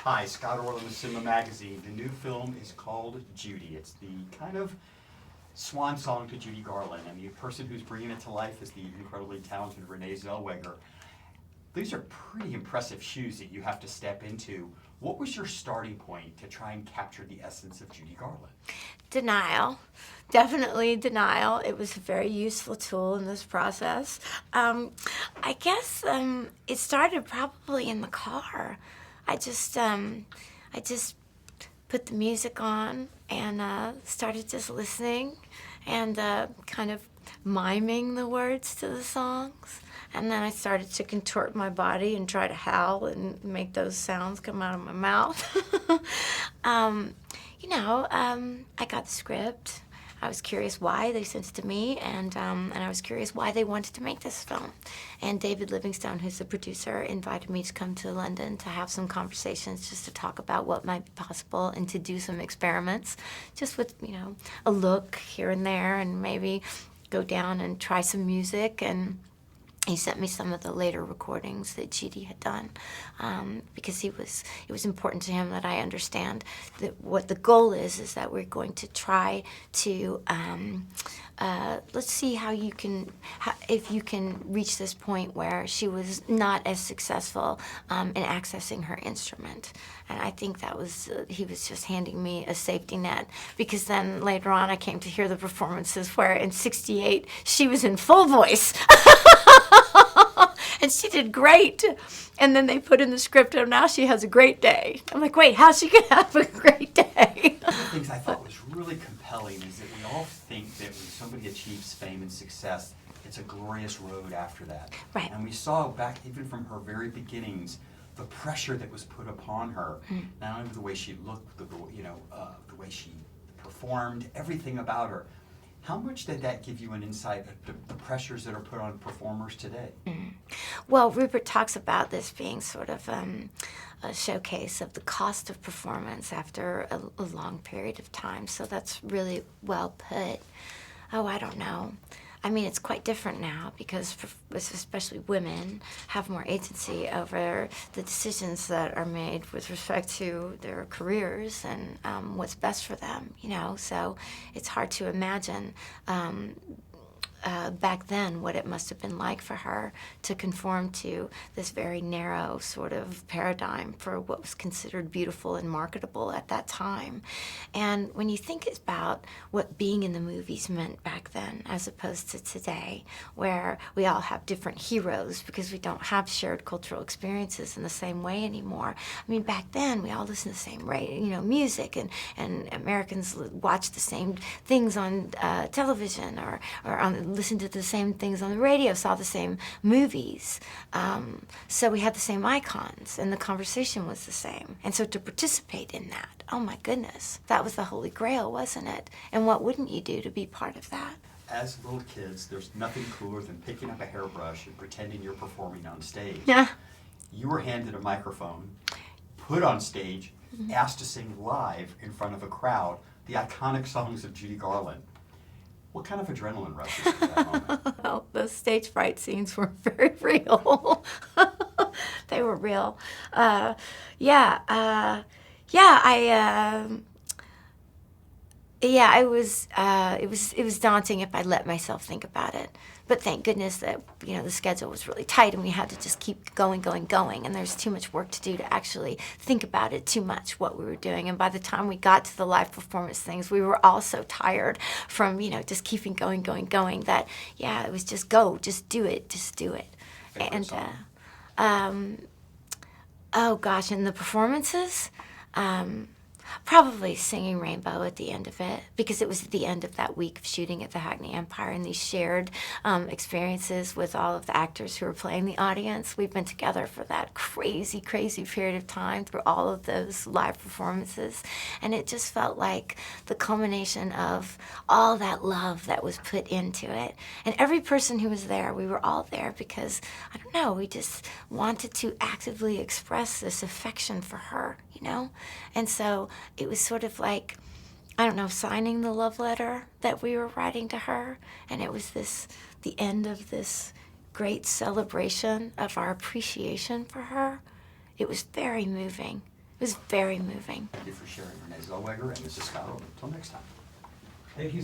Hi, Scott Orlin with CINEMA-Magazin. The new film is called Judy. It's the kind of swan song to Judy Garland, and the person who's bringing it to life is the incredibly talented Renée Zellweger. These are pretty impressive shoes that you have to step into. What was your starting point to try and capture the essence of Judy Garland? Denial. Definitely denial. It was a very useful tool in this process. I guess it started probably in the car. I just put the music on and started just listening and kind of miming the words to the songs. And then I started to contort my body and try to howl and make those sounds come out of my mouth. I got the script. I was curious why they sent it to me, and I was curious why they wanted to make this film. And David Livingstone, who's the producer, invited me to come to London to have some conversations, just to talk about what might be possible and to do some experiments, just with, a look here and there, and maybe go down and try some music. And he sent me some of the later recordings that Judy had done, because it was important to him that I understand that what the goal is that we're going to try to let's see if you can reach this point where she was not as successful in accessing her instrument. And I think that was, he was just handing me a safety net, because then later on I came to hear the performances where in '68 she was in full voice. And she did great. And then they put in the script, and now she has a great day. I'm like, wait, how's she going to have a great day? One of the things I thought was really compelling is that we all think that when somebody achieves fame and success, it's a glorious road after that. Right. And we saw back even from her very beginnings, the pressure that was put upon her, not only the way she looked, the way she performed, everything about her. How much did that give you an insight of the pressures that are put on performers today? Well, Rupert talks about this being sort of a showcase of the cost of performance after a long period of time. So that's really well put. Oh, I don't know. I mean, it's quite different now because especially women have more agency over the decisions that are made with respect to their careers and what's best for them, So it's hard to imagine back then what it must have been like for her to conform to this very narrow sort of paradigm for what was considered beautiful and marketable at that time. And when you think about what being in the movies meant back then as opposed to today, where we all have different heroes because we don't have shared cultural experiences in the same way anymore. I mean, back then we all listened to the same music, and Americans watched the same things on television or listened to the same things on the radio, saw the same movies. So we had the same icons, and the conversation was the same. And so to participate in that, oh my goodness, that was the holy grail, wasn't it? And what wouldn't you do to be part of that? As little kids, there's nothing cooler than picking up a hairbrush and pretending you're performing on stage. Yeah. You were handed a microphone, put on stage, asked to sing live in front of a crowd the iconic songs of Judy Garland. What kind of adrenaline rush was at that moment? Well, those stage fright scenes were very real. They were real. It was daunting if I let myself think about it. But thank goodness that, the schedule was really tight and we had to just keep going. And there's too much work to do to actually think about it too much, what we were doing. And by the time we got to the live performance things, we were all so tired from, just keeping going, that, it was just go, just do it. Favorite And, oh gosh, and the performances? Probably Singing Rainbow at the end of it, because it was at the end of that week of shooting at the Hackney Empire, and these shared experiences with all of the actors who were playing the audience. We've been together for that crazy period of time through all of those live performances, and it just felt like the culmination of all that love that was put into it. And every person who was there, we were all there because, I don't know, we just wanted to actively express this affection for her, And so it was sort of like, signing the love letter that we were writing to her. And it was the end of this great celebration of our appreciation for her. It was very moving. It was very moving. Thank you for sharing, Renée Zellweger, and this is Scott Orlin. Until next time. Thank you.